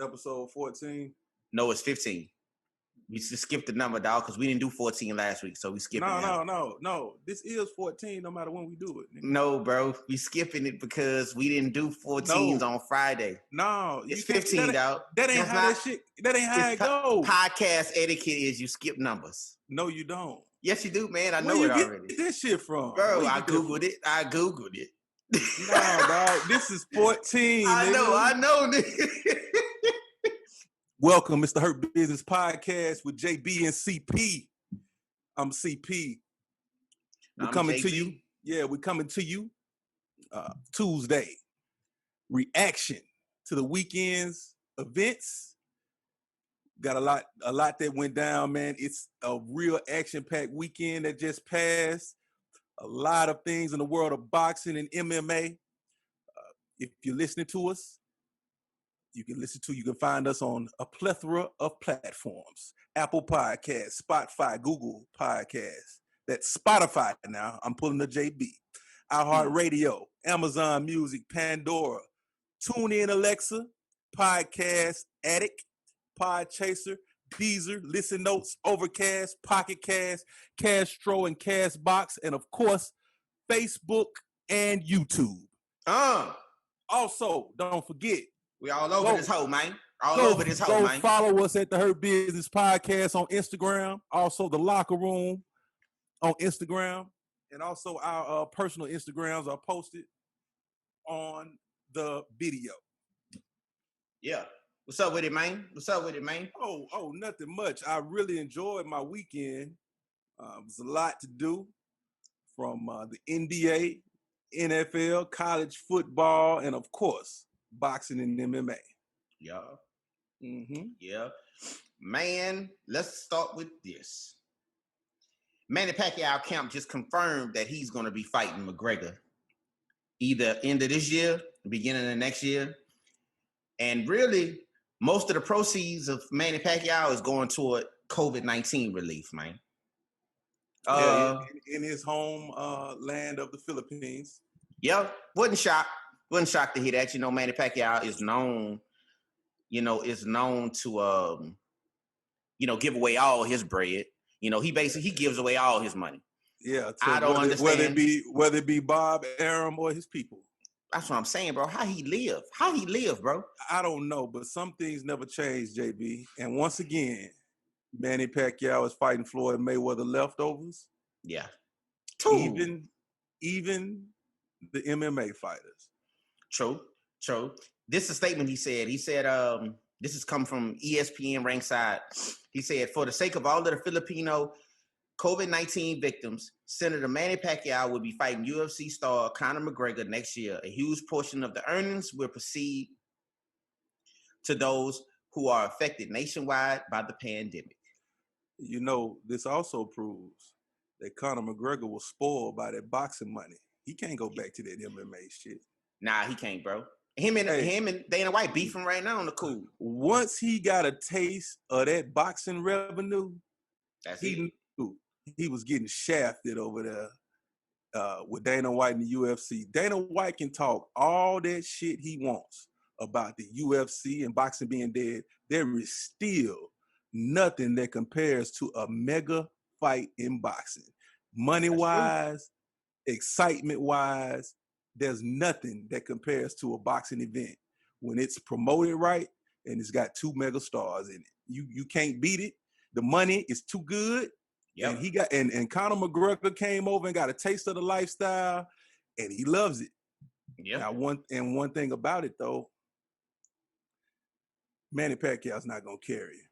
Episode 14. No, it's 15. We just skipped the number, dog, because we didn't do 14 last week, so we skipping it. No. This is 14 no matter when we do it. Nigga. No, bro. We skipping it because we didn't do 14s on Friday. No. It's 15, dog. That ain't how it goes. Podcast etiquette is you skip numbers. No, you don't. Yes, you do, man. I Where know you it get already. This shit from? Bro, I Googled it. No, dog. This is 14. I know, nigga. Welcome, Mr. Hurt Business Podcast with JB and CP. I'm CP. We're coming to you. Yeah, we're coming to you Tuesday. Reaction to the weekend's events. Got a lot that went down, man. It's a real action-packed weekend that just passed. A lot of things in the world of boxing and MMA. If you're listening to us, you can find us on a plethora of platforms. Apple Podcasts, Spotify, Google Podcasts. That's Spotify now. I'm pulling the JB. iHeartRadio, Amazon Music, Pandora, TuneIn Alexa, Podcast Addict, Podchaser, Deezer, Listen Notes, Overcast, Pocket Cast, Castro and Castbox, and of course, Facebook and YouTube. Also, don't forget, we all over this hoe, man. Go follow us at the Hurt Business Podcast on Instagram. Also, the Locker Room on Instagram. And also our personal Instagrams are posted on the video. Yeah. What's up with it, man? Oh, nothing much. I really enjoyed my weekend. It was a lot to do from the NBA, NFL, college football, and of course, boxing and MMA. Yeah. Mm-hmm. Yeah. Man, let's start with this. Manny Pacquiao camp just confirmed that he's going to be fighting McGregor either end of this year, beginning of next year. And really, most of the proceeds of Manny Pacquiao is going toward COVID-19 relief, man. In his home land of the Philippines. Yeah, wasn't shocked to hear that. You know, Manny Pacquiao is known to, give away all his bread. You know, he gives away all his money. Yeah, I don't understand. Whether it be Bob Arum or his people. That's what I'm saying, bro. How he live, bro? I don't know, but some things never change, JB. And once again, Manny Pacquiao is fighting Floyd Mayweather leftovers. Yeah. Even the MMA fighters. True. This is a statement he said. He said, this has come from ESPN Ringside. He said, for the sake of all of the Filipino COVID-19 victims, Senator Manny Pacquiao will be fighting UFC star Conor McGregor next year. A huge portion of the earnings will proceed to those who are affected nationwide by the pandemic. You know, this also proves that Conor McGregor was spoiled by that boxing money. He can't go back to that MMA shit. Nah, he can't, bro. Him and Dana White beefing right now on the cool. Once he got a taste of that boxing revenue, he was getting shafted over there with Dana White and the UFC. Dana White can talk all that shit he wants about the UFC and boxing being dead. There is still nothing that compares to a mega fight in boxing. Money-wise, excitement-wise, there's nothing that compares to a boxing event when it's promoted right and it's got two mega stars in it. You can't beat it. The money is too good. Yep. And Conor McGregor came over and got a taste of the lifestyle, and he loves it. Yeah. Now, one thing about it though, Manny Pacquiao's not gonna carry it.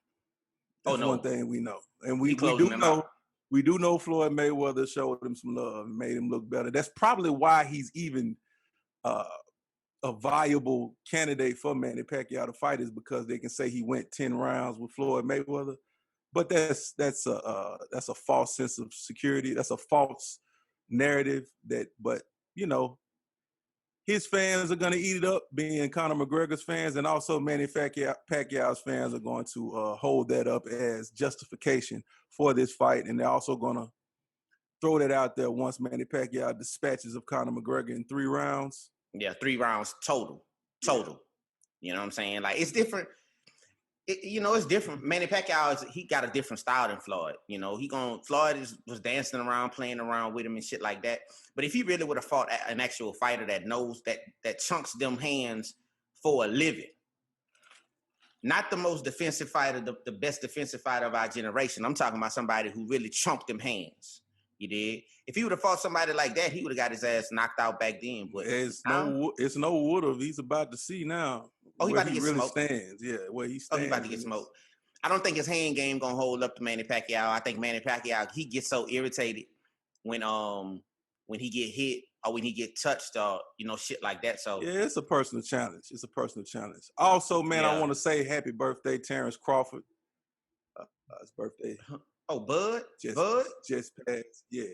That's one thing we know, and we do know Floyd Mayweather showed him some love and made him look better. That's probably why he's even a viable candidate for Manny Pacquiao to fight, is because they can say he went 10 rounds with Floyd Mayweather. But that's a false sense of security. That's a false narrative. But you know, his fans are going to eat it up, being Conor McGregor's fans, and also Manny Pacquiao's fans are going to hold that up as justification for this fight, and they're also going to throw that out there once Manny Pacquiao dispatches of Conor McGregor in 3 rounds. Yeah, 3 rounds total. You know what I'm saying? Like, it's different. It's different. Manny Pacquiao he got a different style than Floyd. Floyd was dancing around, playing around with him and shit like that. But if he really would have fought an actual fighter that knows that chunks them hands for a living, not the most defensive fighter, the best defensive fighter of our generation. I'm talking about somebody who really chunked them hands. You did. If he would have fought somebody like that, he would have got his ass knocked out back then. But it's no would have. He's about to see now. He about to get really smoked. Stands. Yeah, where he stands. He about to get smoked. I don't think his hand game gonna hold up to Manny Pacquiao. I think Manny Pacquiao, he gets so irritated when he get hit or when he get touched or shit like that. So yeah, it's a personal challenge. Also, man, I want to say happy birthday, Terence Crawford. His birthday. Oh, Bud? Just passed. Yeah.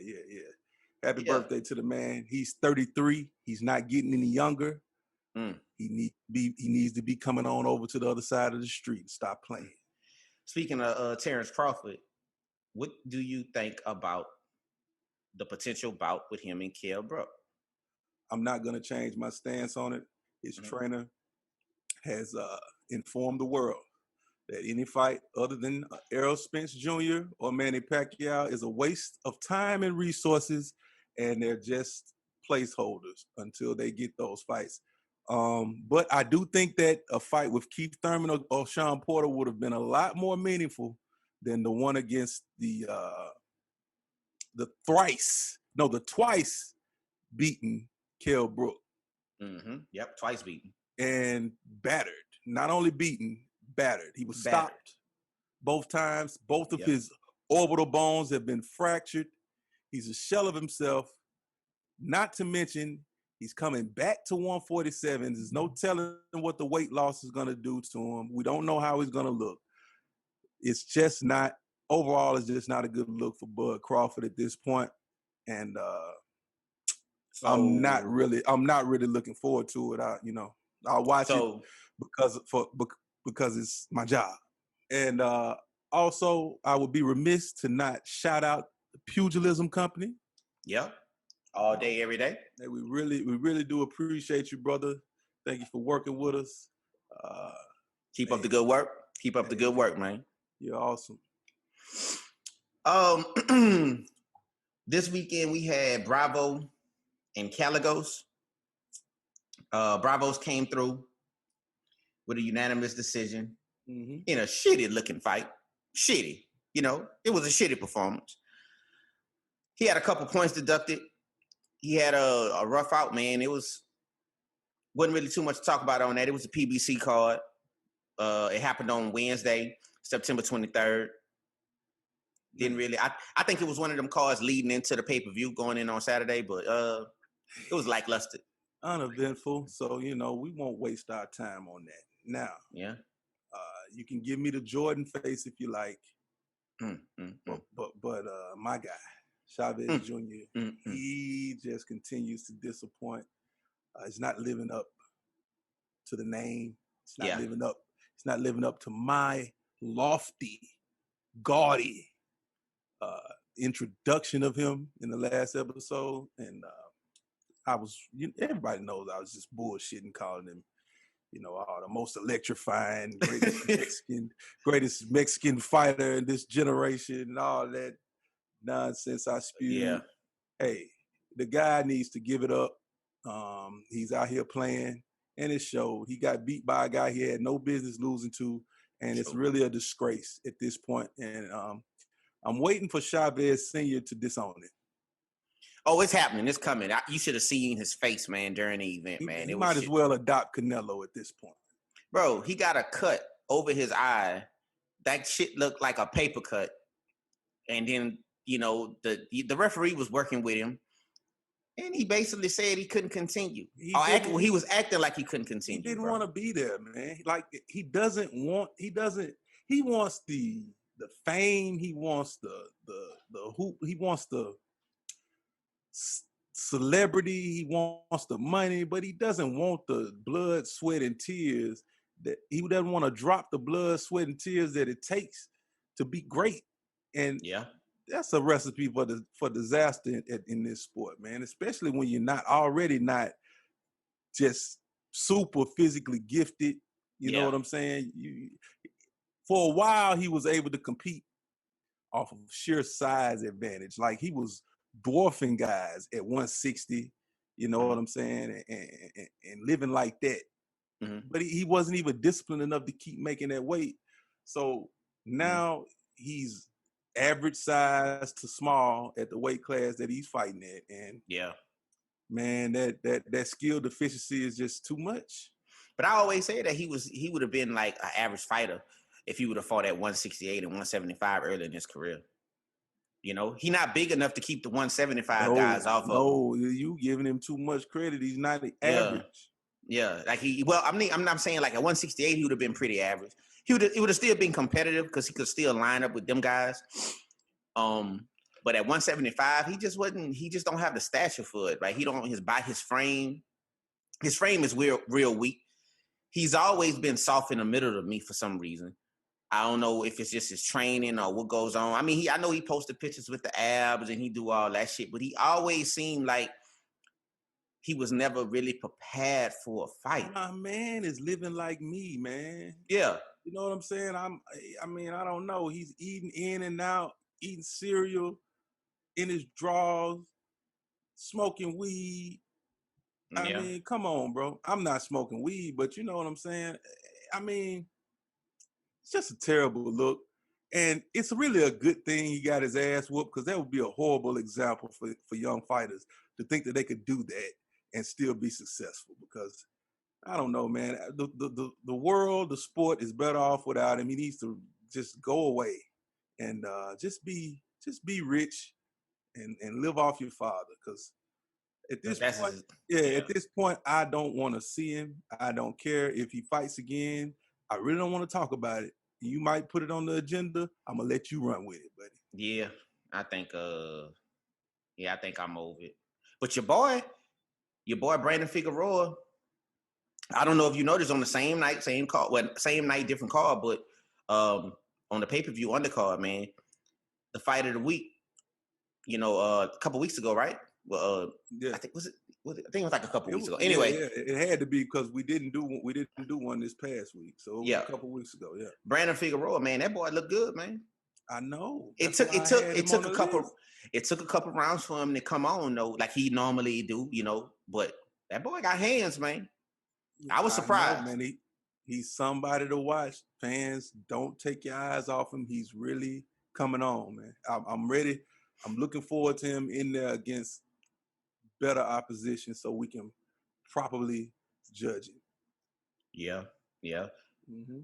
Happy birthday to the man. He's 33. He's not getting any younger. He needs to be coming on over to the other side of the street. Stop playing. Speaking of Terence Crawford, what do you think about the potential bout with him and Kell Brook? I'm not going to change my stance on it. His trainer has informed the world that any fight other than Errol Spence Jr. or Manny Pacquiao is a waste of time and resources, and they're just placeholders until they get those fights. But I do think that a fight with Keith Thurman or Sean Porter would have been a lot more meaningful than the one against the twice beaten Kell Brook. Yep, twice beaten. And battered. Not only beaten, battered. He was stopped both times. Both of his orbital bones have been fractured. He's a shell of himself. Not to mention, he's coming back to 147. There's no telling what the weight loss is going to do to him. We don't know how he's going to look. It's just not, overall, it's just not a good look for Bud Crawford at this point. And I'm not really looking forward to it. I'll watch it because it's my job. And also, I would be remiss to not shout out the Pugilism Company. Yep. All day, every day. Hey, we really do appreciate you, brother. Thank you for working with us. Keep up the good work. Keep up the good work, man. You're awesome. This weekend we had Bravo and Caligos. Bravos came through with a unanimous decision in a shitty looking fight. Shitty. It was a shitty performance. He had a couple points deducted. He had a rough out, man. It wasn't really too much to talk about on that. It was a PBC card. It happened on Wednesday, September 23rd. Didn't really. I think it was one of them cards leading into the pay-per-view going in on Saturday, but it was lackluster. Uneventful. So, we won't waste our time on that. Now, you can give me the Jordan face if you like. But my guy, Chavez Jr., he just continues to disappoint. He's not living up to the name. It's not living up. It's not living up to my lofty, gaudy introduction of him in the last episode. And everybody knows I was just bullshitting, calling him, the most electrifying, greatest Mexican fighter in this generation and all that nonsense I spewed. Yeah. Hey, the guy needs to give it up. He's out here playing, and it showed. He got beat by a guy he had no business losing to, and it's really a disgrace at this point. And I'm waiting for Chavez Sr. to disown it. Oh, it's happening. It's coming. You should have seen his face, man, during the event, man. He might as well adopt Canelo at this point. Bro, he got a cut over his eye. That shit looked like a paper cut. And then, the referee was working with him. And he basically said he couldn't continue. He was acting like he couldn't continue. He didn't want to be there, man. Like, he wants the fame. He wants the hoop. He wants the celebrity. He wants the money, but he doesn't want the blood, sweat, and tears. That he doesn't want to drop the blood, sweat, and tears that it takes to be great. And that's a recipe for disaster in this sport, man. Especially when you're not just super physically gifted. You know what I'm saying? for a while, he was able to compete off of sheer size advantage. Like, he was dwarfing guys at 160, you know what I'm saying, and living like that. But he wasn't even disciplined enough to keep making that weight. So now he's average size to small at the weight class that he's fighting at. And man, that skill deficiency is just too much. But I always say that he would have been like an average fighter if he would have fought at 168 and 175 early in his career. You know, he's not big enough to keep the 175 guys off of him. No, you giving him too much credit. He's not average. Yeah, like I'm not saying like at 168 he would have been pretty average. It would have still been competitive because he could still line up with them guys. But at 175, he just don't have the stature for it, right? His frame is real weak. He's always been soft in the middle of me for some reason. I don't know if it's just his training or what goes on. I mean, I know he posted pictures with the abs and he do all that shit, but he always seemed like he was never really prepared for a fight. My man is living like me, man. Yeah. You know what I'm saying? I don't know. He's eating in and out, eating cereal in his drawers, smoking weed. I mean, come on, bro. I'm not smoking weed, but you know what I'm saying? I mean, it's just a terrible look. And it's really a good thing he got his ass whooped, because that would be a horrible example for young fighters to think that they could do that and still be successful. Because I don't know, man. The world, the sport is better off without him. He needs to just go away and just be rich and live off your father. Because at this point, I don't want to see him. I don't care if he fights again. I really don't want to talk about it. You might put it on the agenda. I'm gonna let you run with it, buddy. Yeah, I think I'm over it. But your boy Brandon Figueroa, I don't know if you noticed, on the same night, same card, well, same night, different card, but on the pay-per-view undercard, man, the fight of the week, you know, a couple weeks ago, right? Well, I think it was like a couple weeks ago. Anyway, it had to be, because we didn't do one this past week, so it was a couple weeks ago. Yeah, Brandon Figueroa, man, that boy looked good, man. I know. It took a couple rounds for him to come on, though, like he normally do, you know. But that boy got hands, man. I was surprised. I know, man. He's somebody to watch. Fans, don't take your eyes off him. He's really coming on, man. I'm ready. I'm looking forward to him in there against better opposition so we can properly judge it. Yeah.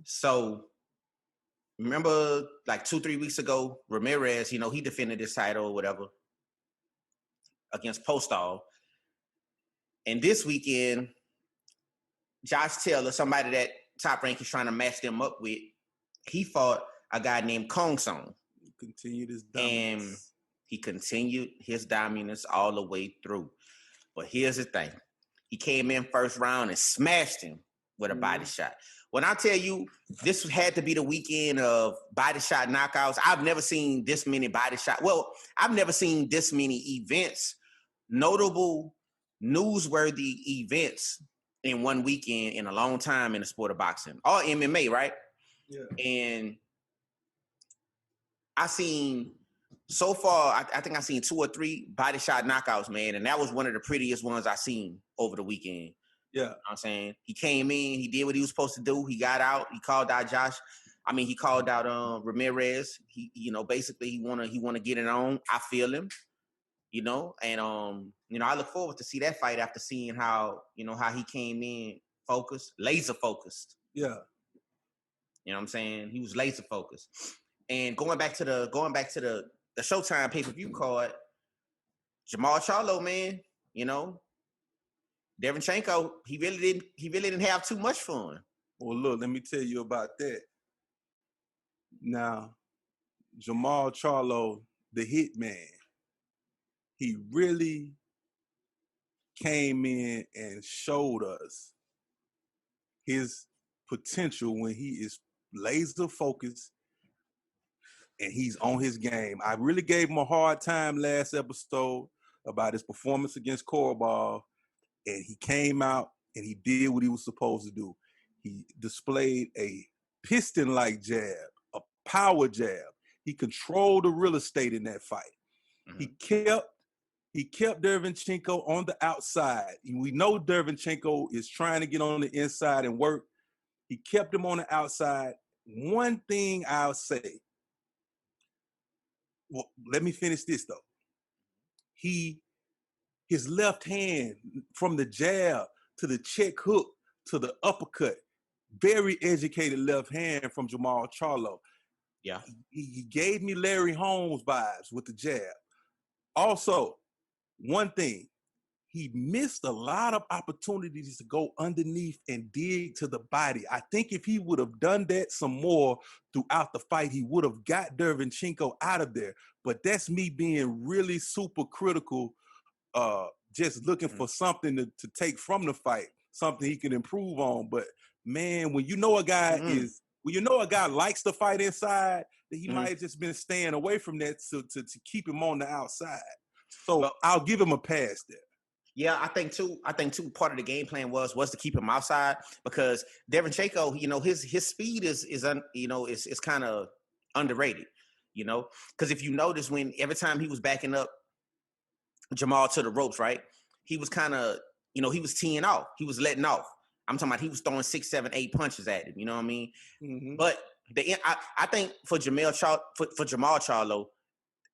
So remember, like 2-3 weeks ago, Ramirez, you know, he defended his title or whatever against Postol. And this weekend, Josh Taylor, somebody that Top Rank is trying to match them up with, he fought a guy named Kong Song. Continued his dominance. And he continued his dominance all the way through. But here's the thing. He came in first round and smashed him with a body shot. When I tell you, this had to be the weekend of body shot knockouts. I've never seen this many body shots. Well, I've never seen this many events, notable, newsworthy events in one weekend in a long time in the sport of boxing. All MMA, right? Yeah. And I seen, so far, I think I seen 2 or 3 body shot knockouts, man. And that was one of the prettiest ones I seen over the weekend. Yeah. You know what I'm saying? He came in, he did what he was supposed to do. He got out, he called out he called out Ramirez. He, you know, basically he wanna get it on. I feel him, you know, and you know, I look forward to see that fight after seeing how he came in focused, laser focused. Yeah. You know what I'm saying? He was laser focused. And going back to the Showtime pay-per-view card, Jermall Charlo, man, you know, Derevyanchenko, he really didn't have too much fun. Well, look, let me tell you about that. Now, Jermall Charlo, the hitman, he really came in and showed us his potential when he is laser focused and he's on his game. I really gave him a hard time last episode about his performance against Korobov, and he came out and he did what he was supposed to do. He displayed a piston-like jab power jab. He controlled the real estate in that fight. He kept Derevyanchenko on the outside. We know Derevyanchenko is trying to get on the inside and work. He kept him on the outside. One thing I'll say, well, let me finish this though. His left hand from the jab to the check hook to the uppercut, very educated left hand from Jermall Charlo. Yeah. He gave me Larry Holmes vibes with the jab. Also, one thing, he missed a lot of opportunities to go underneath and dig to the body. I think if he would have done that some more throughout the fight, he would have got Derevyanchenko out of there. But that's me being really super critical, just looking for something to take from the fight, something he can improve on. But man, when you know a guy likes to fight inside, that he might have just been staying away from that to keep him on the outside. So I'll give him a pass there. Yeah, I think too. Part of the game plan was to keep him outside because Derevyanchenko, his speed is kind of underrated. Because if you notice, when every time he was backing up Jermall to the ropes, right, he was kind of he was teeing off, he was letting off. I'm talking about he was throwing 6, 7, 8 punches at him. You know what I mean? Mm-hmm. But I think for Jermall Charlo,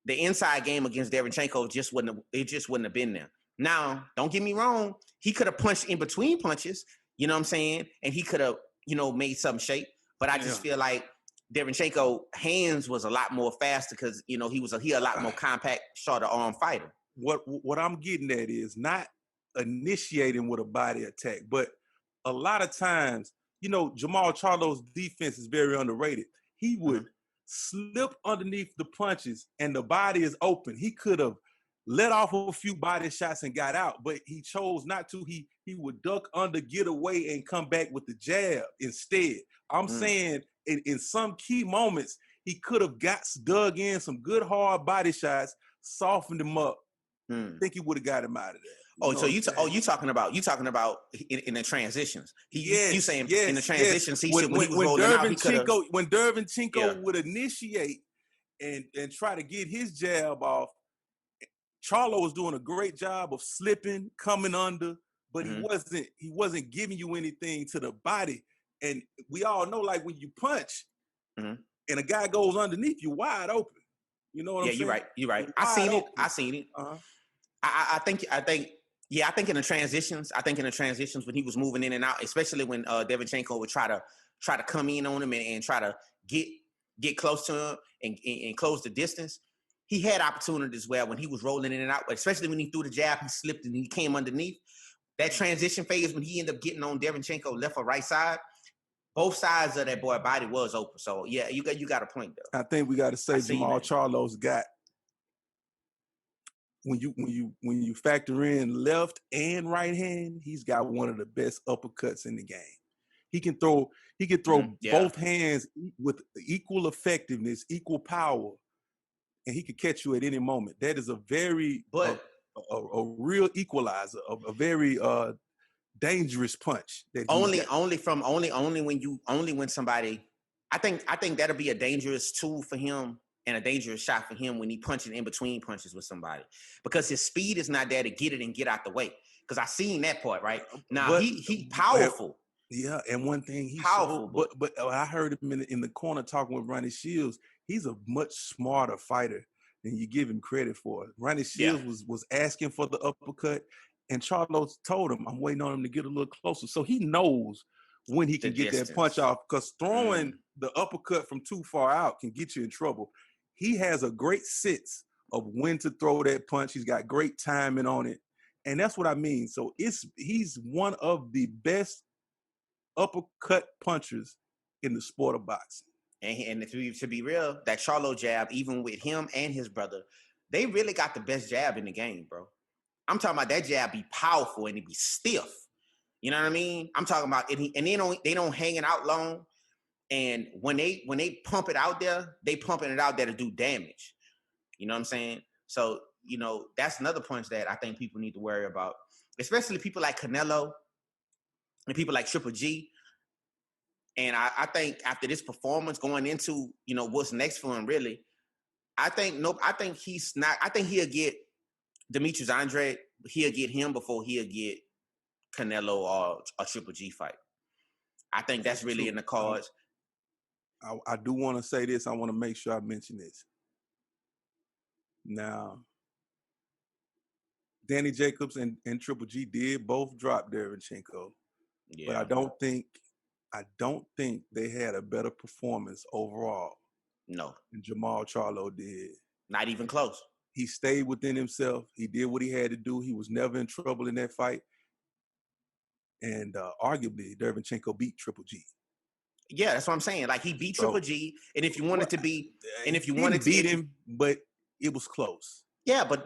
the inside game against Derevyanchenko just wouldn't have been there. Now, don't get me wrong, he could have punched in between punches, you know what I'm saying? And he could have, made some shape. But I just feel like Derevyanchenko hands was a lot more faster because, he a lot more compact, shorter arm fighter. What I'm getting at is not initiating with a body attack, but a lot of times, Jermall Charlo's defense is very underrated. He would slip underneath the punches and the body is open. He could have let off a few body shots and got out, but he chose not to. He would duck under, get away, and come back with the jab instead. I'm saying in some key moments, he could have dug in some good hard body shots, softened him up. I think he would have got him out of there. You talking about in the transitions? You saying in the transitions? When he was rolling out, he could have. When Derevyanchenko would initiate and try to get his jab off, Charlo was doing a great job of slipping, coming under, but he wasn't giving you anything to the body. And we all know, like when you punch and a guy goes underneath you, wide open. You know what I'm saying? Yeah, you're right. I seen it. Uh-huh. I think in the transitions, when he was moving in and out, especially when Derevyanchenko would try to come in on him and try to get close to him and close the distance. He had opportunities where when he was rolling in and out, especially when he threw the jab, he slipped and he came underneath. That transition phase when he ended up getting on Derevyanchenko left or right side, both sides of that boy body was open. So yeah, you got a point though. I think we got to say Jermall Charlo's got, when you factor in left and right hand, he's got one of the best uppercuts in the game. He can throw both hands with equal effectiveness, equal power, and he could catch you at any moment. That is a very a real equalizer, a very dangerous punch. That when somebody, I think that'll be a dangerous tool for him and a dangerous shot for him when he punching in between punches with somebody, because his speed is not there to get it and get out the way. Because I seen that part right now. He powerful. Yeah, and one thing he's powerful, but I heard him in the corner talking with Ronnie Shields. He's a much smarter fighter than you give him credit for. Ronnie Shields was asking for the uppercut, and Charlo told him, "I'm waiting on him to get a little closer." So he knows when he can get that punch off, because throwing the uppercut from too far out can get you in trouble. He has a great sense of when to throw that punch. He's got great timing on it, and that's what I mean. So he's one of the best uppercut punchers in the sport of boxing. And to be real, that Charlo jab, even with him and his brother, they really got the best jab in the game, bro. I'm talking about that jab be powerful and it be stiff. You know what I mean? I'm talking about it, and they don't hang it out long. And when they pump it out there, they pumping it out there to do damage. You know what I'm saying? So, that's another punch that I think people need to worry about, especially people like Canelo and people like Triple G. And I think after this performance going into, what's next for him, really, I think he's not. I think he'll get Demetrius Andrade. He'll get him before he'll get Canelo or a Triple G fight. I think that's really true. In the cards. I do want to say this. I want to make sure I mention this. Now, Danny Jacobs and Triple G did both drop Derevyanchenko, but I don't think they had a better performance overall. No, than Jermall Charlo did. Not even close. He stayed within himself. He did what he had to do. He was never in trouble in that fight. And arguably, Derevyanchenko beat Triple G. Yeah, that's what I'm saying. Like, he beat Triple G, and if you wanted to be, and if you wanted to beat him, but it was close. Yeah, but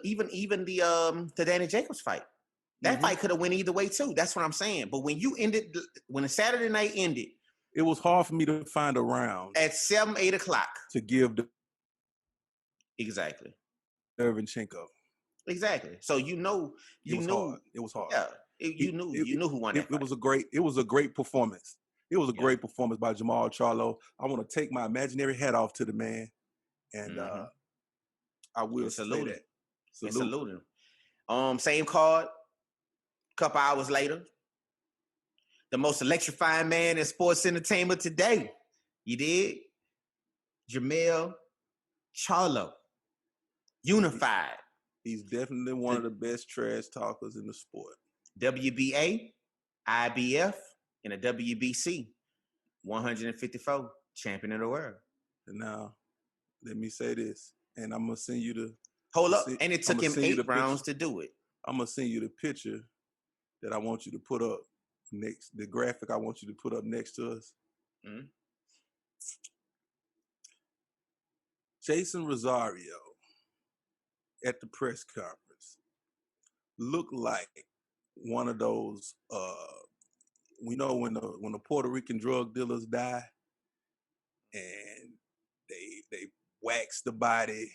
even the Danny Jacobs fight, that fight could have went either way too. That's what I'm saying. But when the Saturday night ended, it was hard for me to find a round at 7, 8 o'clock to give the exactly Derevyanchenko. Exactly. So you knew hard. It was hard. Yeah, you knew who won that fight. It was a great performance. It was a great performance by Jermall Charlo. I want to take my imaginary hat off to the man, and I will salute that. Salute him. Same card. Couple hours later, the most electrifying man in sports entertainment today. You did? Jermall Charlo. Unified. He's definitely one of the best trash talkers in the sport. WBA, IBF, and a WBC. 154, champion of the world. And now, let me say this, and I'm going to send you the... Hold up, and it took him 8 rounds to do it. I'm going to send you the picture that I want you to put up next, the graphic I want you to put up next to us. Mm-hmm. Jeison Rosario at the press conference looked like one of those, we know when the Puerto Rican drug dealers die and they wax the body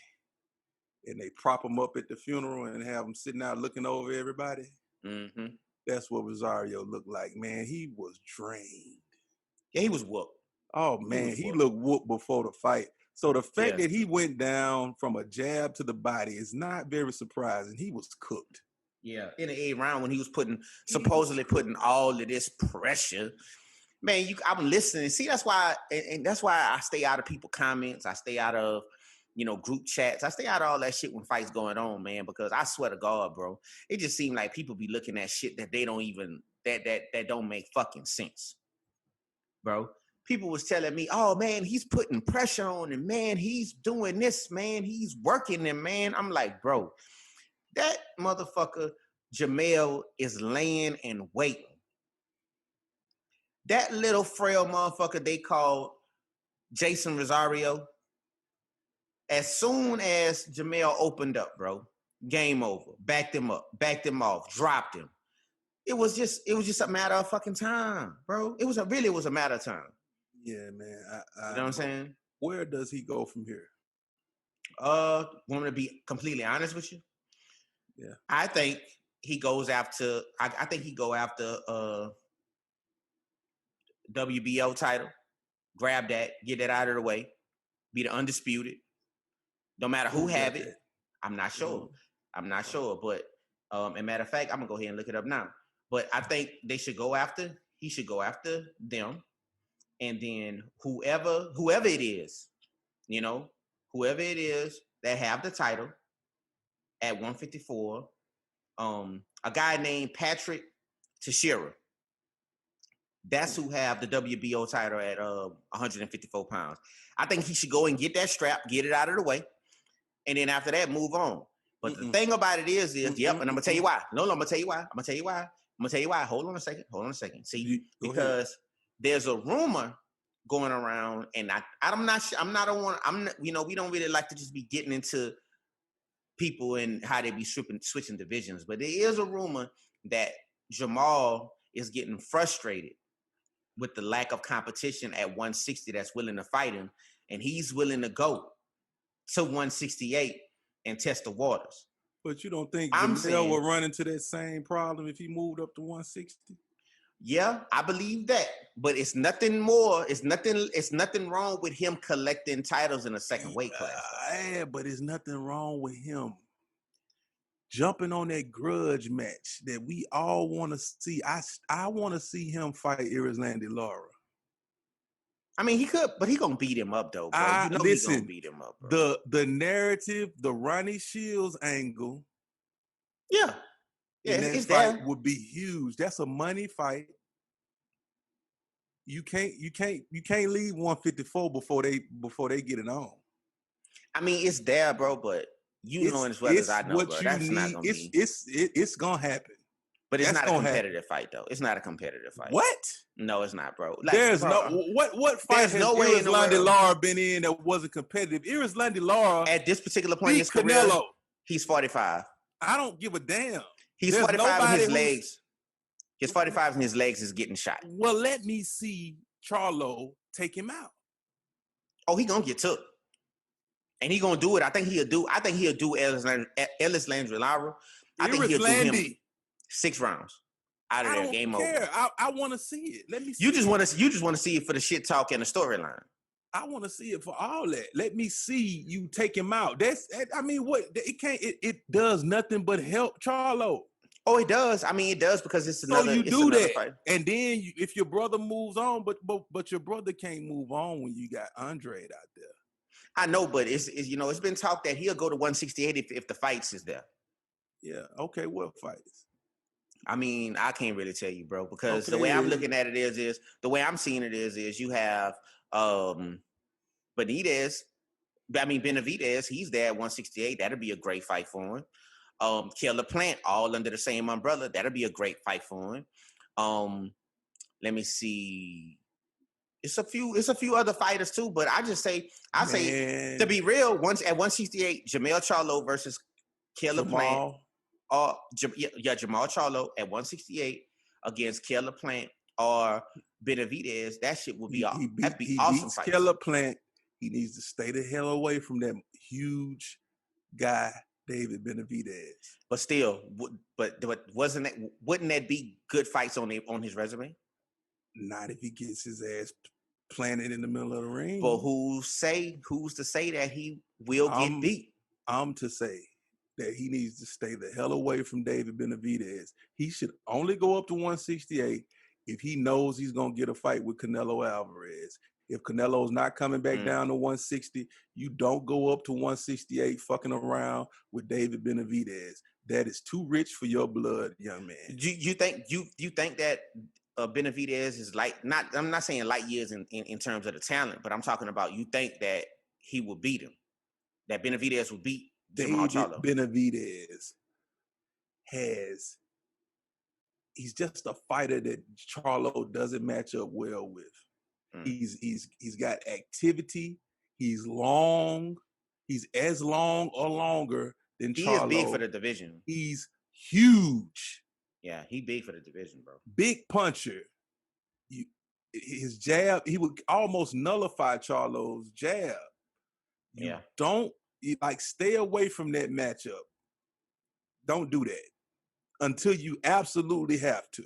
and they prop them up at the funeral and have them sitting out looking over everybody. Mm-hmm. That's what Rosario looked like, man. He was drained. Yeah, he was whooped. Oh, man, he looked whooped before the fight. So the fact that he went down from a jab to the body is not very surprising. He was cooked. Yeah, in the 8th round when he was supposedly putting all of this pressure. Man, I'm listening. See, that's why, and that's why I stay out of people's comments. I stay out of, group chats. I stay out of all that shit when fights going on, man, because I swear to God, bro, it just seemed like people be looking at shit that they don't even, that don't make fucking sense, bro. People was telling me, oh, man, he's putting pressure on him, man. He's doing this, man. He's working him, man. I'm like, bro, that motherfucker Jermell is laying and waiting. That little frail motherfucker they call Jeison Rosario, as soon as Jermell opened up, bro, game over. Backed him up, backed him off, dropped him. It was just a matter of fucking time, bro. It was a matter of time. Yeah, man. You know what I'm saying? Where does he go from here? Want me to be completely honest with you? Yeah. I think he goes after. I think he go after WBO title. Grab that, get that out of the way, be the undisputed. No matter who have it, I'm not sure. I'm not sure, but as a matter of fact, I'm gonna go ahead and look it up now. But I think he should go after them, and then whoever it is, whoever it is that have the title at 154, a guy named Patrick Teixeira. That's who have the WBO title at 154 pounds. I think he should go and get that strap, get it out of the way, and then after that, move on. But the thing about it is, and I'm gonna tell you why. No, I'm gonna tell you why. Hold on a second. See, because there's a rumor going around, and we don't really like to just be getting into people and how they be switching divisions, but there is a rumor that Jermall is getting frustrated with the lack of competition at 160 that's willing to fight him, and he's willing to go to 168 and test the waters. But you don't think Jermell will run into that same problem if he moved up to 160? Yeah, I believe that. But it's nothing more. It's nothing wrong with him collecting titles in a second weight class. Yeah, but there's nothing wrong with him jumping on that grudge match that we all want to see. I want to see him fight Erislandy Lara. I mean, he could, but he gonna beat him up though, bro. You know he gonna beat him up, bro. The narrative, the Ronnie Shields angle, yeah, in that it's fight there. would be huge. That's a money fight. You can't leave 154 before they get it on. I mean, it's there, bro, but you know as well as I know, bro. That's not gonna be. It's gonna happen. But it's not a competitive fight, though. It's not a competitive fight. What? No, it's not, bro. Like, there's no what fight has Erislandy Lara been in that wasn't competitive? Erislandy Lara at this particular point in his career, Canelo. He's 45. I don't give a damn. He's 45 and his legs. His 45 and his legs is getting shot. Well, let me see Charlo take him out. Oh, he gonna get took. And he gonna do it. I think he'll do Erislandy Lara. I think he'll do him 6 rounds out of their game over. I want to see it. Let me see. You just want to see it for the shit talk and the storyline. I want to see it for all that. Let me see you take him out. I mean, what it does nothing but help Charlo. Oh, it does. I mean, it does because it's another. So you do that, fight. And then if your brother moves on, but your brother can't move on when you got Andre out there. I know, but it's been talk that he'll go to 168 if the fights is there. Yeah. Okay. What fights? I mean, I can't really tell you, bro, because the way I'm looking at it is the way I'm seeing it is you have Benavidez. He's there at 168. That'll be a great fight for him. Caleb Plant, all under the same umbrella. That'll be a great fight for him. Let me see. It's a few other fighters too, but I say to be real, once at 168, Jermall Charlo versus Caleb Plant. Jermall Charlo at 168 against Caleb Plant or Benavidez. That shit would be awesome. Beats Caleb Plant. He needs to stay the hell away from that huge guy, David Benavidez. But still, wouldn't that be good fights on his resume? Not if he gets his ass planted in the middle of the ring. But who's to say that he will get beat? I'm to say that he needs to stay the hell away from David Benavidez. He should only go up to 168 if he knows he's going to get a fight with Canelo Alvarez. If Canelo's not coming back down to 160, you don't go up to 168 fucking around with David Benavidez. That is too rich for your blood, young man. You think that Benavidez is I'm not saying light years in terms of the talent, but I'm talking about you think that he will beat him, that Benavidez will beat Jermall Charlo. Benavidez he's just a fighter that Charlo doesn't match up well with. He's got activity. He's long. He's as long or longer than Charlo. He is big for the division. He's huge. Yeah, he big for the division, bro. Big puncher. His jab, he would almost nullify Charlo's jab. Stay away from that matchup. Don't do that until you absolutely have to.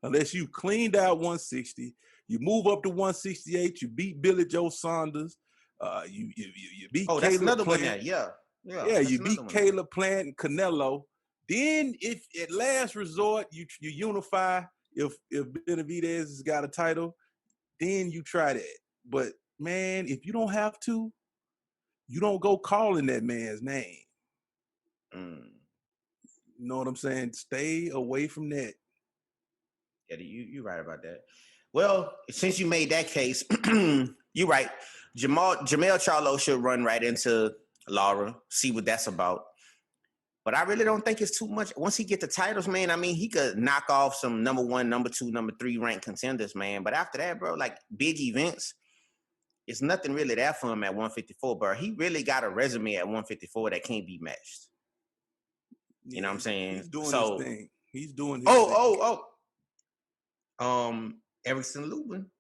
Unless you cleaned out 160, you move up to 168, you beat Billy Joe Saunders, you beat Caleb that's another Plant. one. Yeah, you beat Caleb Plant and Canelo. Then, if at last resort you unify, if Benavidez has got a title, then you try that. But man, if you don't have to, you don't go calling that man's name. You know what I'm saying? Stay away from that. Yeah, you're right about that. Well, since you made that case, you're right. Jermall Charlo should run right into Lara, see what that's about. But I really don't think it's too much. Once he get the titles, man, I mean, he could knock off some number 1, number 2, number 3 ranked contenders, man. But after that, bro, like big events, it's nothing really that for him at 154, bro. He really got a resume at 154 that can't be matched. You know what I'm saying? He's doing his thing. He's doing his thing. Erickson Lubin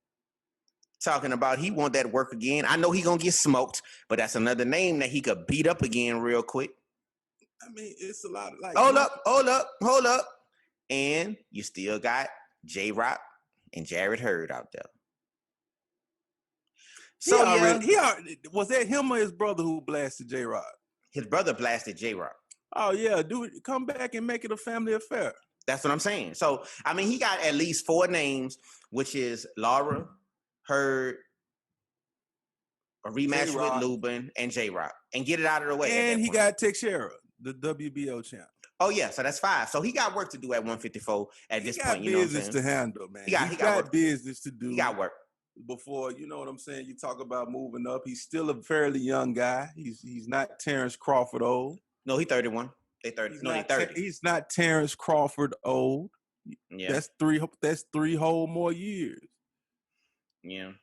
talking about he want that work again. I know he gonna get smoked, but that's another name that he could beat up again real quick. I mean, it's a lot of hold up. And you still got J-Rock and Jarrett Hurd out there. So was that him or his brother who blasted J-Rock? His brother blasted J-Rock. Oh yeah, dude, come back and make it a family affair. That's what I'm saying. So I mean, he got at least 4 names, which is Lara, Hurd, a rematch J-Rock. with Lubin, and J-Rock, and get it out of the way. And he got Teixeira, the WBO champ. Oh yeah, so that's 5. So he got work to do at 154 at this point. You know what I'm saying? Business to handle, man. He got business to do. He got work. Before, you know what I'm saying? You talk about moving up. He's still a fairly young guy. He's not Terence Crawford old. No, he's 31. They 30. They 30. He's not Terence Crawford old. Yeah. That's three whole more years. Yeah.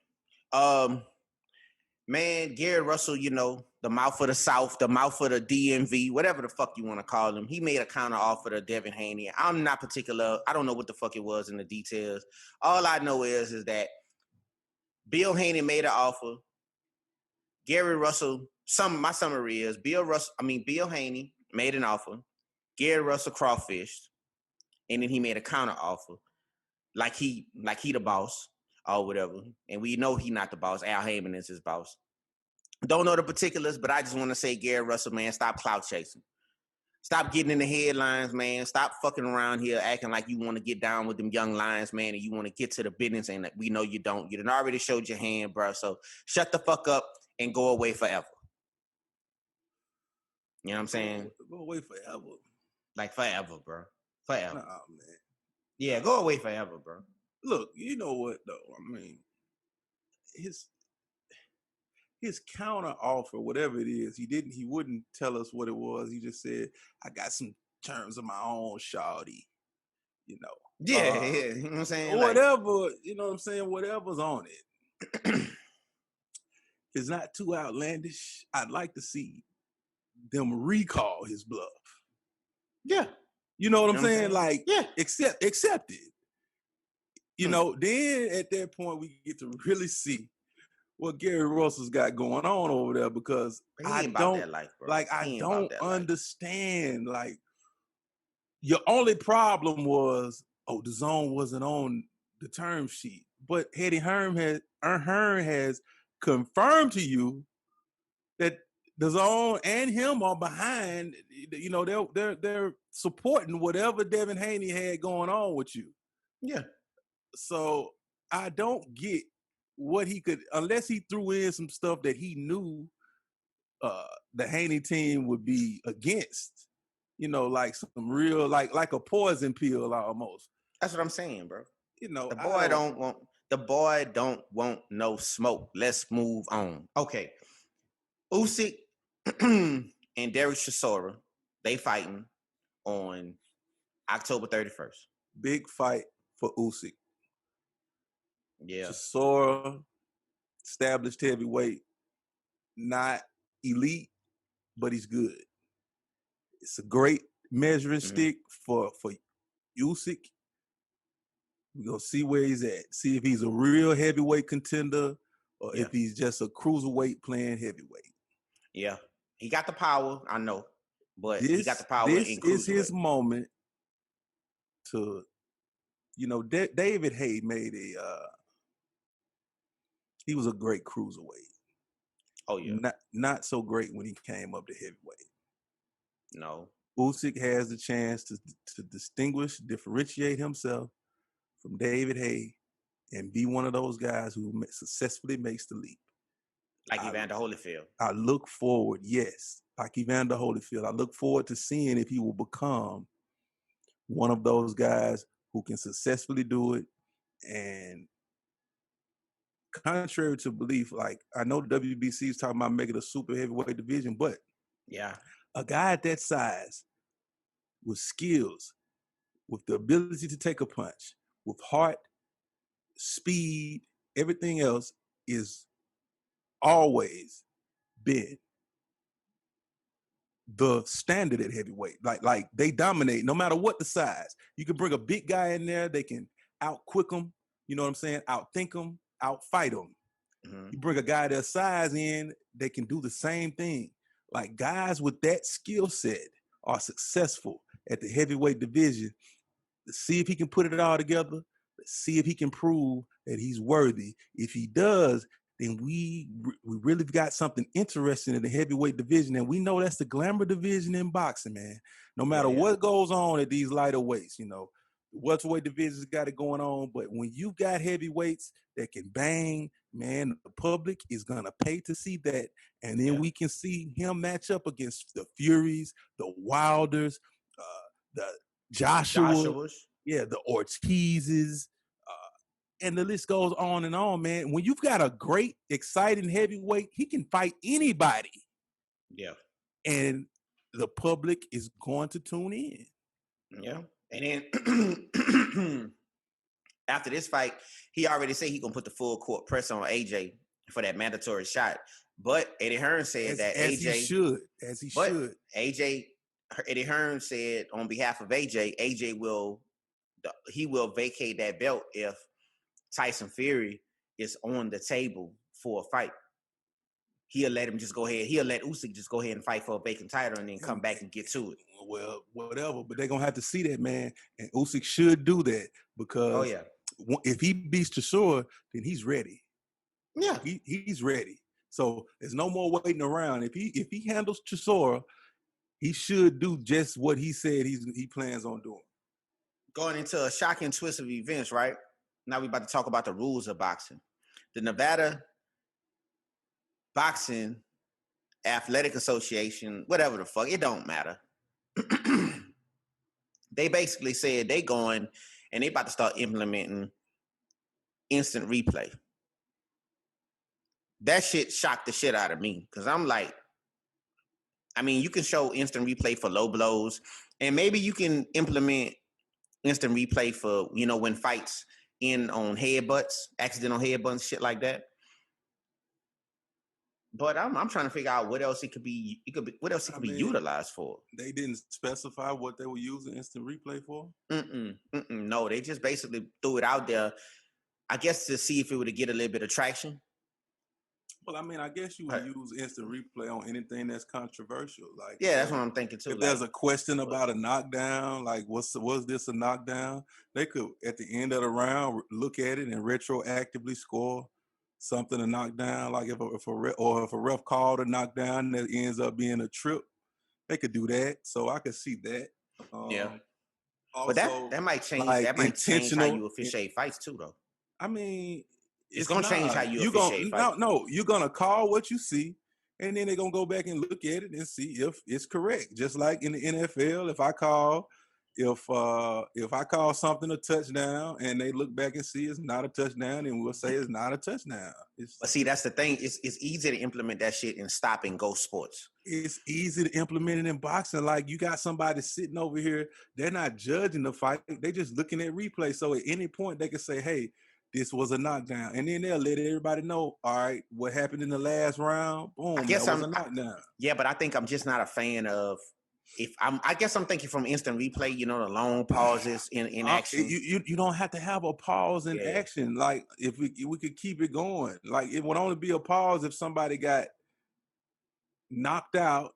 Man, Gary Russell, you know, the mouth of the South, the mouth of the DMV, whatever the fuck you want to call him. He made a counter offer to Devin Haney. I'm not particular. I don't know what the fuck it was in the details. All I know is that Bill Haney made an offer. Gary Russell, my summary is Bill Haney made an offer. Gary Russell crawfished, and then he made a counter offer, like he the boss or whatever. And we know he not the boss. Al Heyman is his boss. Don't know the particulars, but I just want to say, Gary Russell, man, stop clout chasing. Stop getting in the headlines, man. Stop fucking around here acting like you want to get down with them young lions, man, and you want to get to the business, and we know you don't. You done already showed your hand, bro. So shut the fuck up and go away forever. You know what I'm saying? Go away forever. Like forever, bro. Forever. Nah, man. Yeah, go away forever, bro. Look, you know what, though? I mean, his counter offer, whatever it is, he wouldn't tell us what it was. He just said, I got some terms of my own, shawty. You know. Yeah. You know what I'm saying? Whatever, you know what I'm saying? Whatever's on it. It's not too outlandish. I'd like to see them recall his bluff. Yeah. You know what I'm saying? Like, yeah. accept it. You know, then at that point, we get to really see what Gary Russell's got going on over there, because I don't understand. Like, your only problem was, the zone wasn't on the term sheet. But Eddie Hearn has confirmed to you that the zone and him are behind. You know, they're supporting whatever Devin Haney had going on with you. Yeah. So I don't get what he could, unless he threw in some stuff that he knew the Haney team would be against. You know, like some real, like a poison pill almost. That's what I'm saying, bro. You know, the boy don't want no smoke. Let's move on. Okay. Usyk and Derek Chisora, they fighting on October 31st. Big fight for Usyk. Yeah. Chisora, established heavyweight, not elite, but he's good. It's a great measuring stick for Usyk. We're going to see where he's at. See if he's a real heavyweight contender or if he's just a cruiserweight playing heavyweight. Yeah. He got the power, I know. But he got the power in cruiserweight. This is his moment to, you know, David Haye made he was a great cruiserweight. Oh, yeah. Not so great when he came up to heavyweight. No. Usyk has the chance to differentiate himself from David Haye and be one of those guys who successfully makes the leap. Like Evander Holyfield. I look forward, yes, like Evander Holyfield. I look forward to seeing if he will become one of those guys who can successfully do it. And contrary to belief, like, I know the WBC is talking about making a super heavyweight division, but a guy at that size with skills, with the ability to take a punch, with heart, speed, everything else, is always been the standard at heavyweight. Like they dominate no matter what the size. You can bring a big guy in there, they can out-quick him, you know what I'm saying? Out-think him, out-fight him. You bring a guy their size in, they can do the same thing. Like, guys with that skill set are successful at the heavyweight division. To see if he can put it all together, see if he can prove that he's worthy. If he does, then we really got something interesting in the heavyweight division. And we know that's the glamour division in boxing, man. No matter what goes on at these lighter weights, you know, the welterweight division's got it going on. But when you got heavyweights that can bang, man, the public is going to pay to see that. And then we can see him match up against the Furies, the Wilders, the Joshuas, the Ortizes, and the list goes on and on, man. When you've got a great, exciting heavyweight, he can fight anybody. Yeah. And the public is going to tune in. Yeah. And then after this fight, he already said he's going to put the full court press on AJ for that mandatory shot. But Eddie Hearn said as he should. Eddie Hearn said on behalf of AJ will vacate that belt if Tyson Fury is on the table for a fight. He'll let him just go ahead. He'll let Usyk just go ahead and fight for a vacant title and then come back and get to it. Well, whatever, but they're going to have to see that, man. And Usyk should do that because if he beats Chisora, then he's ready. Yeah. He's ready. So there's no more waiting around. If he handles Chisora, he should do just what he said he plans on doing. Going into a shocking twist of events, right? Now we're about to talk about the rules of boxing. The Nevada Boxing Athletic Association, whatever the fuck, it don't matter. They basically said they going and they about to start implementing instant replay. That shit shocked the shit out of me because I'm like, I mean, you can show instant replay for low blows and maybe you can implement instant replay for, you know, when fights in on headbutts, accidental headbutts, shit like that. But I'm trying to figure out what else it could be. What else it could be utilized for? They didn't specify what they were using instant replay for. No, they just basically threw it out there, I guess, to see if it would get a little bit of traction. Well, I mean, I guess you would use instant replay on anything that's controversial. Like, that's what I'm thinking too. If there's a question about a knockdown, like was this a knockdown? They could, at the end of the round, look at it and retroactively score something to knock down. Like if a ref called a knockdown that ends up being a trip, they could do that. So I could see that. Also, but that might change. Like, that might change how you officiate fights too, though. I mean, it's gonna change how you officiate fights. No, you're gonna call what you see, and then they're gonna go back and look at it and see if it's correct. Just like in the NFL, if I call something a touchdown and they look back and see it's not a touchdown, then we'll say it's not a touchdown. But see, that's the thing. It's easy to implement that shit in stop and go sports. It's easy to implement it in boxing. Like you got somebody sitting over here, they're not judging the fight. They're just looking at replay. So at any point they can say, hey, this was a knockdown. And then they'll let everybody know, all right, what happened in the last round, boom, that was a knockdown. Yeah, but I think I'm just not a fan of I guess I'm thinking from instant replay, you know, the long pauses in action. You don't have to have a pause in action. Like if we could keep it going. Like it would only be a pause if somebody got knocked out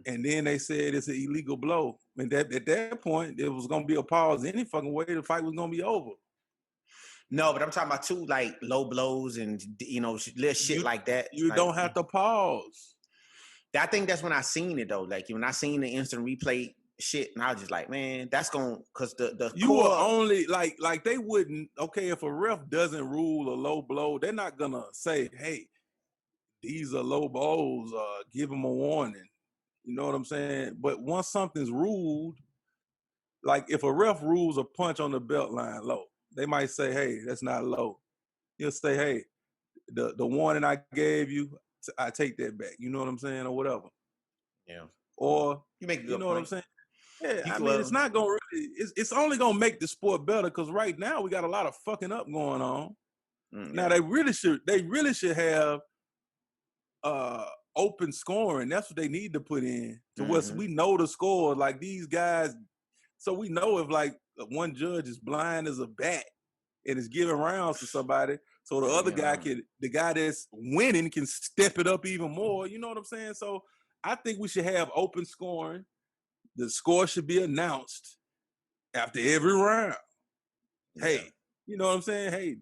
and then they said it's an illegal blow. And at that point, it was gonna be a pause any fucking way. The fight was gonna be over. No, but I'm talking about too, like low blows and, you know, little shit like that. You don't have to pause. I think that's when I seen it though. Like when I seen the instant replay shit, and I was just like, man, that's going because the you will only like they wouldn't. Okay, if a ref doesn't rule a low blow, they're not gonna say, hey, these are low blows. Give them a warning. You know what I'm saying? But once something's ruled, like if a ref rules a punch on the belt line low, they might say, hey, that's not low. He'll say, hey, the warning I gave you, I take that back. You know what I'm saying? Or whatever. Yeah. Or, you make a good you know point. what I'm saying? Yeah, I mean, it's not going to really, it's only going to make the sport better because right now we got a lot of fucking up going on. Now, they really should have open scoring. That's what they need to put in to what we know the score. Like these guys, so we know if like one judge is blind as a bat and is giving rounds to somebody, so the other guy the guy that's winning can step it up even more. You know what I'm saying? So I think we should have open scoring. The score should be announced after every round. Hey, You know what I'm saying? Hey,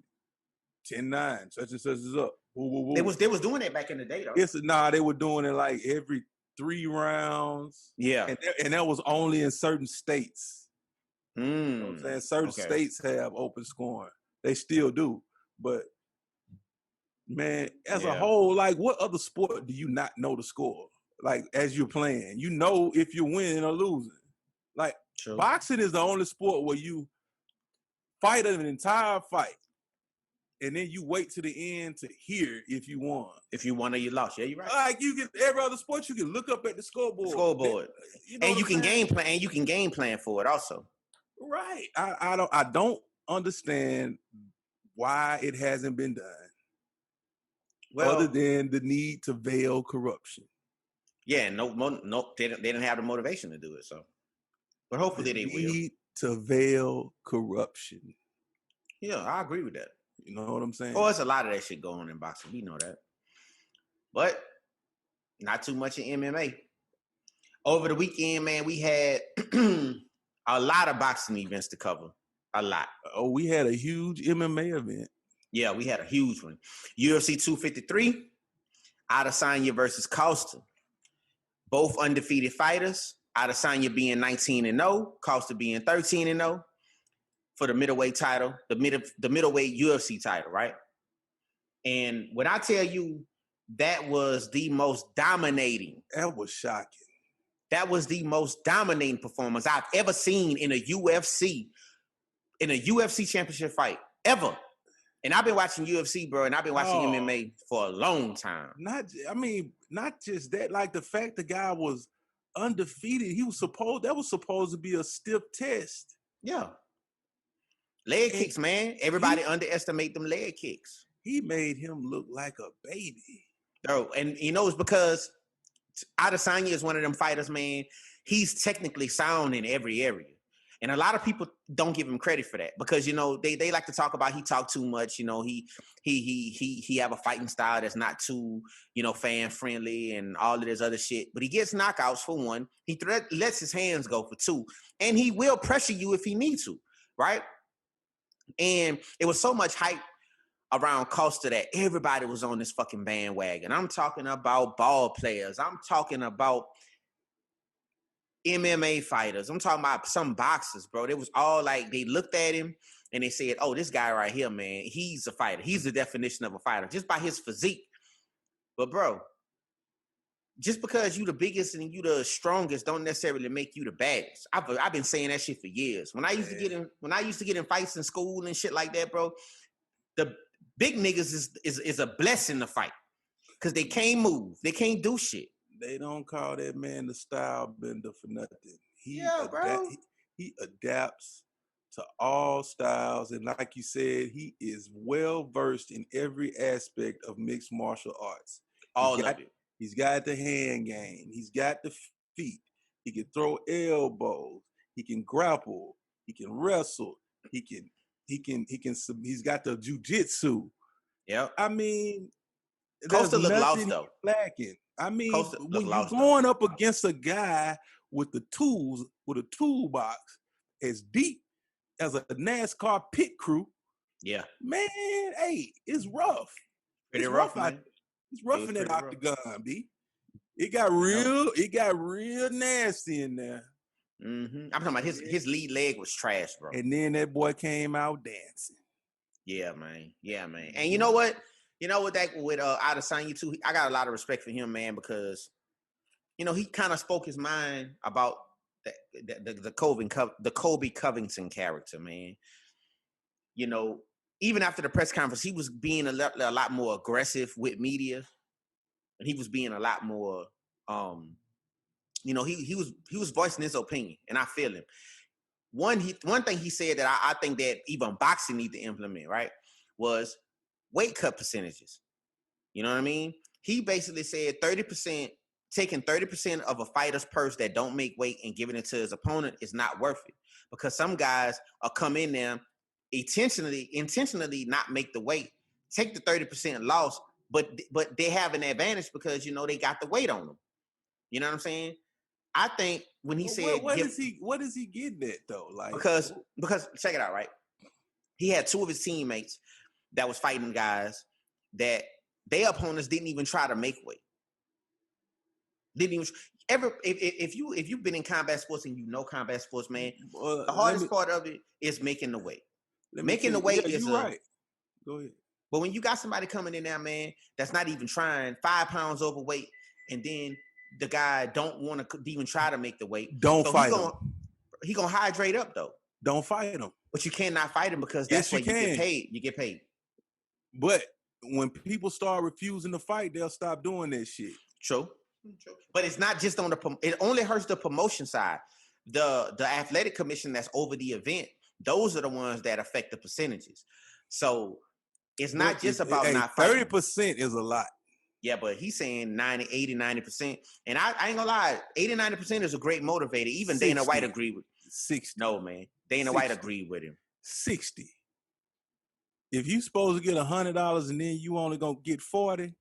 10-9, such and such is up. Woo, woo, woo. They was doing that back in the day, though. They were doing it like every 3 rounds. Yeah. And that was only in certain states. You know what I'm saying? Certain states have open scoring. They still do. But man, as a whole, like what other sport do you not know the score? Like as you're playing, you know if you're winning or losing. Like boxing is the only sport where you fight an entire fight, and then you wait to the end to hear if you won. If you won or you lost, yeah, you're right. Like you can every other sport, you can look up at the scoreboard. You know, and you can game plan, and you can game plan for it also. Right. I don't understand why it hasn't been done. Well, other than the need to veil corruption. Yeah, they didn't have the motivation to do it. So, but hopefully they will. Need to veil corruption. Yeah, I agree with that. You know what I'm saying? Oh, it's a lot of that shit going on in boxing. We know that, but not too much in MMA. Over the weekend, man, we had a lot of boxing events to cover. A lot. Oh, we had a huge MMA event. Yeah, we had a huge one. UFC 253, Adesanya versus Costa. Both undefeated fighters. Adesanya being 19-0, Costa being 13-0 for the middleweight title, the middleweight UFC title, right? And when I tell you that was the most dominating. That was shocking. That was the most dominating performance I've ever seen in a UFC championship fight, ever. And I've been watching UFC, bro, and I've been watching MMA for a long time. Not just that. Like the fact the guy was undefeated, that was supposed to be a stiff test. Yeah. Leg kicks, man. Everybody underestimate them leg kicks. He made him look like a baby. Bro, and you know it's because Adesanya is one of them fighters, man. He's technically sound in every area. And a lot of people don't give him credit for that because, you know, they like to talk about he talk too much. You know, he have a fighting style that's not too, you know, fan friendly and all of this other shit. But he gets knockouts for one. He lets his hands go for two. And he will pressure you if he needs to, right? And it was so much hype around Costa that everybody was on this fucking bandwagon. I'm talking about ball players. I'm talking about MMA fighters. I'm talking about some boxers, bro. It was all like they looked at him and they said, oh, this guy right here, man, he's a fighter. He's the definition of a fighter just by his physique. But, bro, just because you the biggest and you the strongest don't necessarily make you the baddest. I've been saying that shit for years. When I used to get in fights in school and shit like that, bro, the big niggas is a blessing to fight because they can't move. They can't do shit. They don't call that man the style bender for nothing. He adapts to all styles. And like you said, he is well versed in every aspect of mixed martial arts. He's got the hand game. He's got the feet. He can throw elbows. He can grapple. He can wrestle. He's got the jiu-jitsu. Yeah. I mean, Costa looked lost though. Lacking. I mean, when you're going up against a guy with the tools, with a toolbox as deep as a NASCAR pit crew, yeah, man, hey, it's rough. Pretty rough, man. It's rough in that octagon, B. It got real nasty in there. Mm-hmm. I'm talking about his lead leg was trash, bro. And then that boy came out dancing. Yeah, man. Yeah, man. And you know what? You know what? That with Adesanya too, I got a lot of respect for him, man, because you know he kind of spoke his mind about the Kobe Covington character, man. You know, even after the press conference, he was being a lot more aggressive with media, and he was being a lot more, you know, he was voicing his opinion, and I feel him. One thing he said that I think that even boxing need to implement, right, was weight cut percentages. You know what I mean? He basically said 30%, taking 30% of a fighter's purse that don't make weight and giving it to his opponent is not worth it. Because some guys will come in there intentionally not make the weight, take the 30% loss, but they have an advantage because, you know, they got the weight on them. You know what I'm saying? I think when he said what is he getting at though? Like because check it out, right? He had two of his teammates that was fighting guys that their opponents didn't even try to make weight. Didn't even if you've been in combat sports and you know combat sports, man, the hardest part of it is making the weight. Making the weight is right. Go ahead. But when you got somebody coming in there, man, that's not even trying, 5 pounds overweight, and then the guy don't want to even try to make the weight. Don't fight him. He gonna hydrate up though. Don't fight him. But you cannot fight him because that's where you get paid. You get paid. But when people start refusing to fight, they'll stop doing that shit. True. But it's not just on it only hurts the promotion side. The athletic commission that's over the event, those are the ones that affect the percentages. So it's not just about not fighting. 30% is a lot. Yeah, but he's saying 90%. And I ain't gonna lie, 80-90% is a great motivator. Even 60. Dana White agreed with 60. No, man. Dana 60. White agreed with him. 60. If you supposed to get $100 and then you only gonna get 40,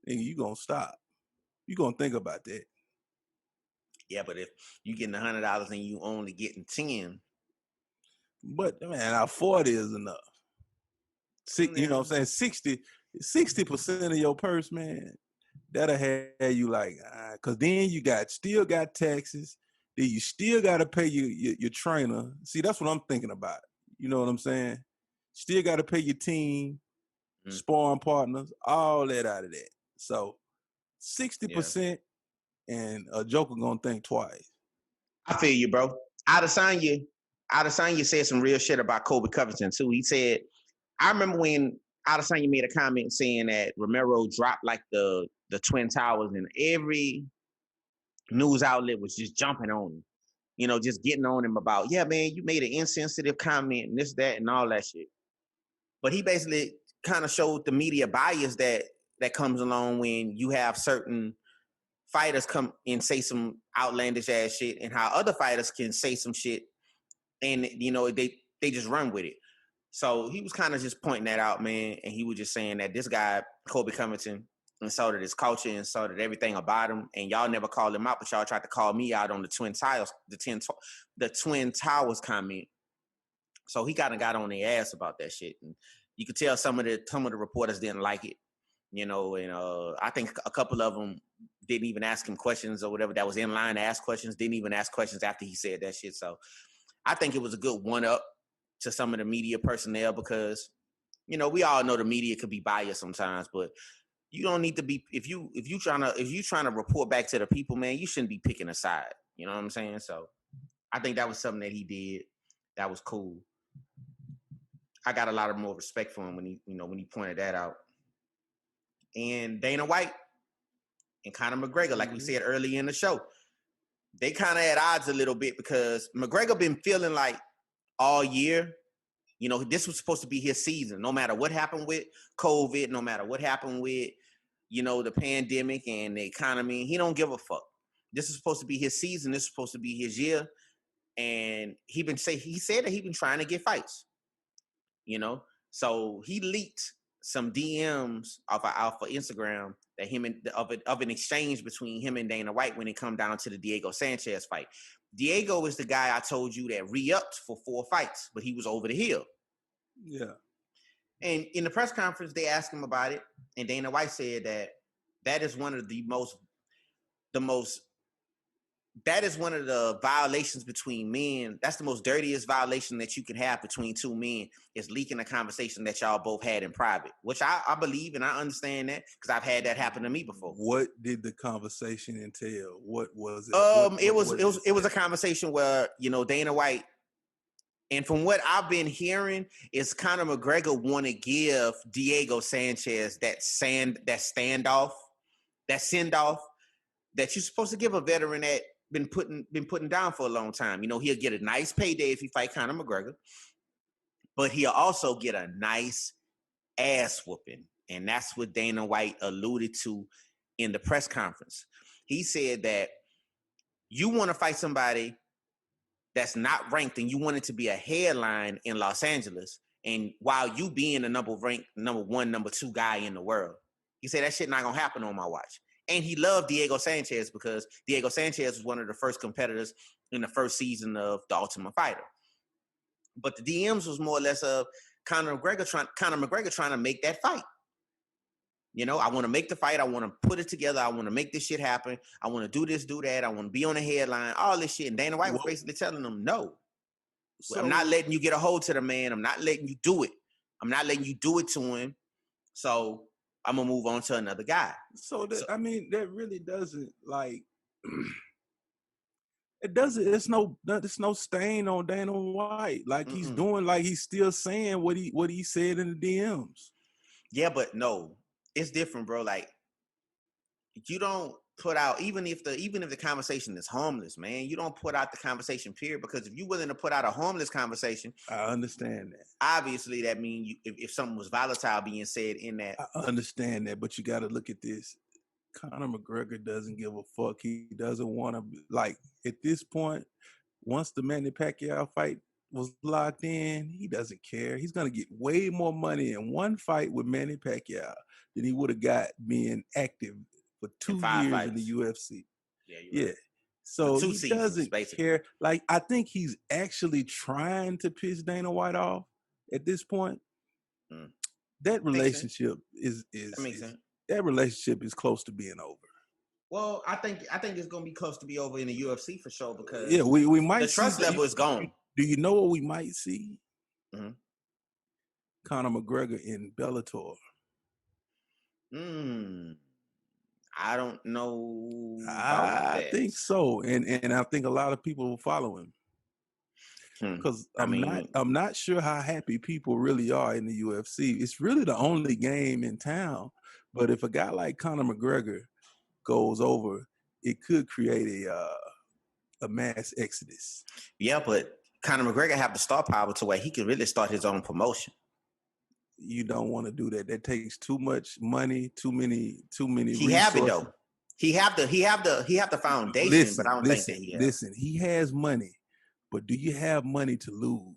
then you gonna stop. You gonna think about that. Yeah, but if you getting $100 and you only getting 10. But man, 40 is enough. You know what I'm saying? 60% of your purse, man, that'll have you like, cause then you still got taxes. Then you still gotta pay your trainer. See, that's what I'm thinking about. You know what I'm saying? Still gotta pay your team, sparring partners, all that out of that. So 60%, and a joker gonna think twice. I feel you, bro. Adesanya said some real shit about Colby Covington too. He said, I remember when Adesanya made a comment saying that Romero dropped like the Twin Towers, and every news outlet was just jumping on him. You know, just getting on him about, yeah, man, you made an insensitive comment and this, that, and all that shit. But he basically kind of showed the media bias that comes along when you have certain fighters come and say some outlandish ass shit, and how other fighters can say some shit and, you know, they just run with it. So he was kind of just pointing that out, man, and he was just saying that this guy, Colby Covington, insulted his culture, insulted everything about him, and y'all never called him out, but y'all tried to call me out on the Twin Towers comment. So he kind of got on their ass about that shit, and you could tell some of the reporters didn't like it, you know, and I think a couple of them didn't even ask him questions or whatever that was in line to ask questions, didn't even ask questions after he said that shit. So I think it was a good one-up to some of the media personnel because, you know, we all know the media could be biased sometimes, but you don't need to be, if you trying to report back to the people, man, you shouldn't be picking a side. You know what I'm saying? So I think that was something that he did that was cool. I got a lot of more respect for him when he pointed that out. And Dana White and Conor McGregor, like we said earlier in the show, they kind of at odds a little bit because McGregor been feeling like all year, you know, this was supposed to be his season. No matter what happened with COVID, no matter what happened with, you know, the pandemic and the economy, he don't give a fuck. This is supposed to be his season. This is supposed to be his year. And he said that he been trying to get fights, you know? So he leaked some DMs off Instagram that of an exchange between him and Dana White when it come down to the Diego Sanchez fight. Diego is the guy I told you that re-upped for 4 fights, but he was over the hill. Yeah. And in the press conference, they asked him about it, and Dana White said that is one of the violations between men. That's the most dirtiest violation that you can have between two men, is leaking a conversation that y'all both had in private, which I believe and I understand that because I've had that happen to me before. What did the conversation entail? What was it? It was a conversation where, you know, Dana White, and from what I've been hearing, is Conor McGregor want to give Diego Sanchez that send-off that you're supposed to give a veteran that been putting down for a long time. You know, he'll get a nice payday if he fight Conor McGregor, but he'll also get a nice ass whooping. And that's what Dana White alluded to in the press conference. He said that you want to fight somebody that's not ranked and you want it to be a headline in Los Angeles, and while you being the number 1, number 2 guy in the world. He said that shit not gonna happen on my watch. And he loved Diego Sanchez because Diego Sanchez was one of the first competitors in the first season of The Ultimate Fighter. But the DMs was more or less of Conor McGregor trying to make that fight. I want to make the fight. I want to put it together. I want to make this shit happen. I want to do this, do that. I want to be on the headline, all this shit. And Dana White was basically telling them, no, I'm not letting you get a hold to the man. I'm not letting you do it. I'm not letting you do it to him. So I'm going to move on to another guy. That really doesn't it's no stain on Dana White. Like he's doing, like he's still saying what he said in the DMs. Yeah, but no, it's different, bro. Like you don't put out, even if the conversation is harmless, man, you don't put out the conversation, period. Because if you're willing to put out a harmless conversation, I understand that. Obviously, that means if something was volatile being said in that. I understand that, but you got to look at this. Conor McGregor doesn't give a fuck. He doesn't want to, at this point, once the Manny Pacquiao fight was locked in, he doesn't care. He's going to get way more money in one fight with Manny Pacquiao than he would have got being active for 2 years fights in the UFC. Yeah. Right. So he seasons, doesn't basically care. Like, I think he's actually trying to piss Dana White off at this point. That relationship that relationship is close to being over. Well, I think it's gonna be close to be over in the UFC for sure, because we might the trust level is gone. Do you know what we might see? Conor McGregor in Bellator. I don't know. I think so, and I think a lot of people will follow him. Because I'm not sure how happy people really are in the UFC. It's really the only game in town. But if a guy like Conor McGregor goes over, it could create a mass exodus. Yeah, but Conor McGregor have the star power to where he can really start his own promotion. You don't want to do that. That takes too much money, too many. He have it though. He have the foundation, but I don't think that he has. Listen, he has money, but do you have money to lose?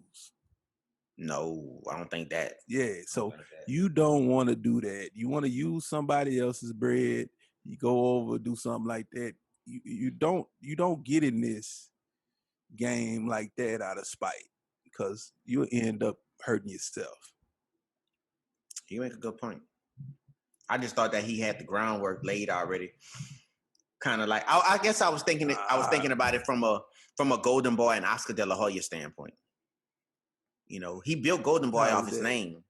No, I don't think that. Yeah, so you don't want to do that. You want to use somebody else's bread. You go over, do something like that. You don't get in this game like that out of spite, because you'll end up hurting yourself. You make a good point. I just thought that he had the groundwork laid already. Kind of like I guess I was thinking about it from a Golden Boy and Oscar De La Hoya standpoint. He built Golden Boy off his name.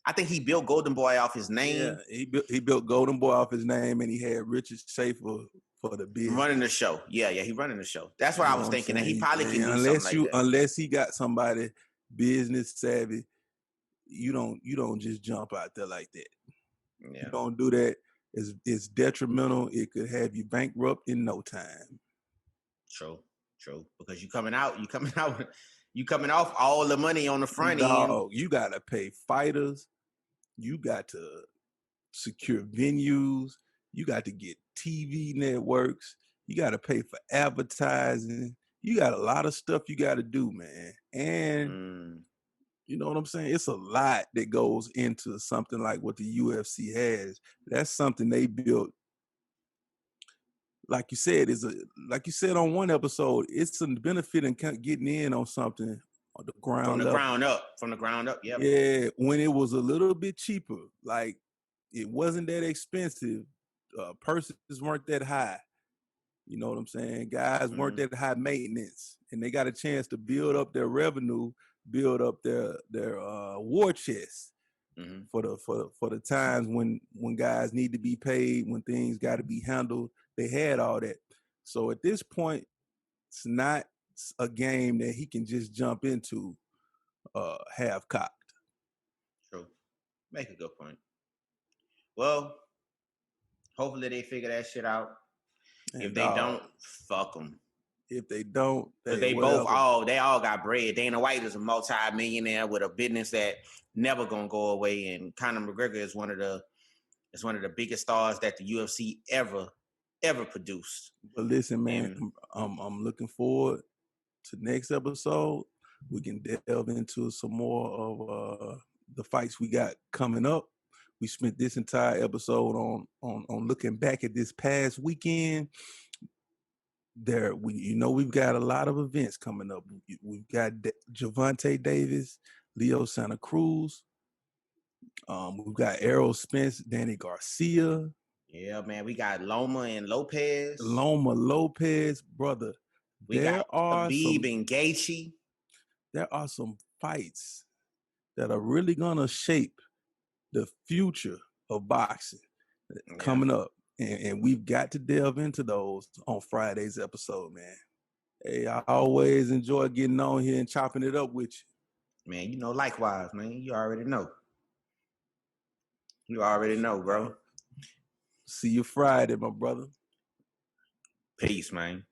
I think he built Golden Boy off his name. Yeah, he built Golden Boy off his name, and he had Richard Schaefer for the business. Running the show. Yeah, he running the show. That's what I was thinking. That he probably can do something like that. Unless he got somebody business savvy, you don't just jump out there like that. Yeah. You don't do that. It's detrimental. It could have you bankrupt in no time. True. Because you coming off all the money on the front end. You gotta pay fighters. You got to secure venues. You got to get TV networks. You got to pay for advertising. You got a lot of stuff you got to do, man. And you know what I'm saying? It's a lot that goes into something like what the UFC has. That's something they built. Like you said, like you said on one episode, it's a benefit in getting in on something on the ground From the ground up, yeah. Yeah, when it was a little bit cheaper, like it wasn't that expensive. Purses weren't that high. You know what I'm saying? Guys weren't that high maintenance, and they got a chance to build up their revenue, build up their war chest for the times when guys need to be paid, when things got to be handled. They had all that. So at this point, it's not a game that he can just jump into half cocked. True. Make a good point. Well, hopefully they figure that shit out. And if they don't, fuck them. If they don't, they all got bread. Dana White is a multi-millionaire with a business that never gonna go away, and Conor McGregor is one of the biggest stars that the UFC ever produced. But listen, man, I'm looking forward to next episode. We can delve into some more of the fights we got coming up. We spent this entire episode on looking back at this past weekend. we've got a lot of events coming up. We've got Gervonta Davis, Leo Santa Cruz. We've got Errol Spence, Danny Garcia. Yeah, man. We got Loma and Lopez. Brother. We got Khabib and Gaethje. There are some fights that are really gonna shape the future of boxing coming up. And we've got to delve into those on Friday's episode, man. Hey, I always enjoy getting on here and chopping it up with you. Man, you know, likewise, man. You already know. You already know, bro. See you Friday, my brother. Peace, man.